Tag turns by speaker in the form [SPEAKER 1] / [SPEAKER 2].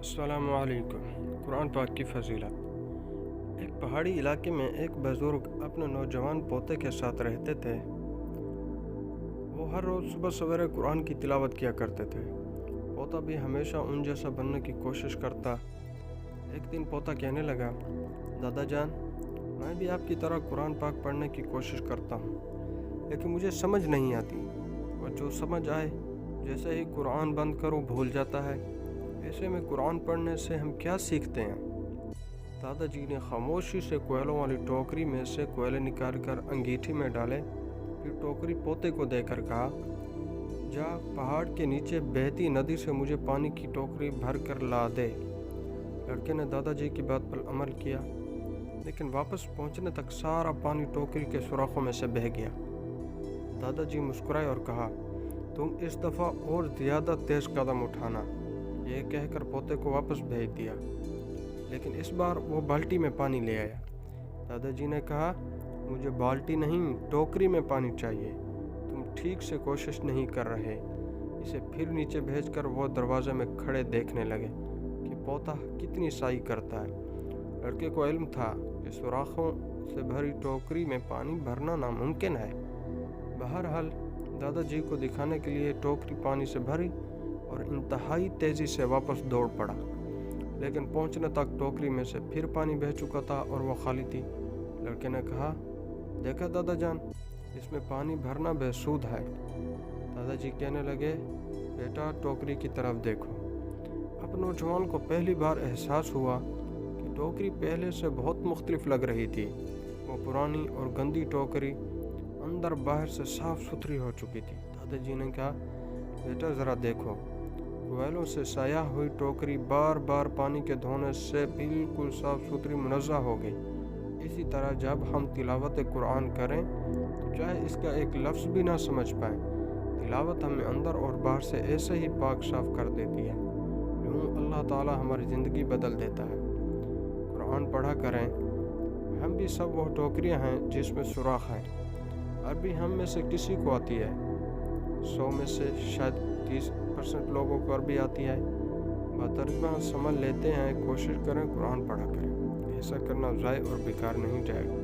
[SPEAKER 1] السلام علیکم۔ قرآن پاک کی فضیلت۔ ایک پہاڑی علاقے میں ایک بزرگ اپنے نوجوان پوتے کے ساتھ رہتے تھے۔ وہ ہر روز صبح سویرے قرآن کی تلاوت کیا کرتے تھے۔ پوتا بھی ہمیشہ ان جیسا بننے کی کوشش کرتا۔ ایک دن پوتا کہنے لگا، دادا جان، میں بھی آپ کی طرح قرآن پاک پڑھنے کی کوشش کرتا ہوں، لیکن مجھے سمجھ نہیں آتی، اور جو سمجھ آئے جیسے ہی قرآن بند کروں بھول جاتا ہے۔ ایسے میں قرآن پڑھنے سے ہم کیا سیکھتے ہیں؟ دادا جی نے خاموشی سے کوئلوں والی ٹوکری میں سے کوئلے نکال کر انگیٹھی میں ڈالے، پھر ٹوکری پوتے کو دے کر کہا، جا پہاڑ کے نیچے بہتی ندی سے مجھے پانی کی ٹوکری بھر کر لا دے۔ لڑکے نے دادا جی کی بات پر عمل کیا، لیکن واپس پہنچنے تک سارا پانی ٹوکری کے سوراخوں میں سے بہہ گیا۔ دادا جی مسکرائے اور کہا، تم اس دفعہ اور زیادہ تیز قدم اٹھانا۔ یہ کہہ کر پوتے کو واپس بھیج دیا، لیکن اس بار وہ بالٹی میں پانی لے آیا۔ دادا جی نے کہا، مجھے بالٹی نہیں، ٹوکری میں پانی چاہیے، تم ٹھیک سے کوشش نہیں کر رہے۔ اسے پھر نیچے بھیج کر وہ دروازے میں کھڑے دیکھنے لگے کہ پوتا کتنی سائی کرتا ہے۔ لڑکے کو علم تھا کہ سوراخوں سے بھری ٹوکری میں پانی بھرنا ناممکن ہے۔ بہرحال دادا جی کو دکھانے کے لیے ٹوکری پانی سے بھری اور انتہائی تیزی سے واپس دوڑ پڑا، لیکن پہنچنے تک ٹوکری میں سے پھر پانی بہہ چکا تھا اور وہ خالی تھی۔ لڑکے نے کہا، دیکھا دادا جان، اس میں پانی بھرنا بے سود ہے۔ دادا جی کہنے لگے، بیٹا ٹوکری کی طرف دیکھو۔ اب نوجوان کو پہلی بار احساس ہوا کہ ٹوکری پہلے سے بہت مختلف لگ رہی تھی۔ وہ پرانی اور گندی ٹوکری اندر باہر سے صاف ستھری ہو چکی تھی۔ دادا جی نے کہا، بیٹا ذرا دیکھو، کوئلوں سے سیاہ ہوئی ٹوکری بار بار پانی کے دھونے سے بالکل صاف ستھری منزہ ہو گئی۔ اسی طرح جب ہم تلاوت قرآن کریں تو چاہے اس کا ایک لفظ بھی نہ سمجھ پائیں، تلاوت ہمیں اندر اور باہر سے ایسے ہی پاک صاف کر دیتی ہے۔ یوں اللہ تعالی ہماری زندگی بدل دیتا ہے۔ قرآن پڑھا کریں۔ ہم بھی سب وہ ٹوکریاں ہیں جس میں سوراخ ہیں۔ عربی ہم میں سے کسی کو آتی ہے، 100 میں سے شاید 30% لوگوں کو عربی آتی ہے۔ بترجمہ سمجھ لیتے ہیں۔ کوشش کریں قرآن پڑھا کریں، ایسا کرنا ضائع اور بیکار نہیں جائے گا۔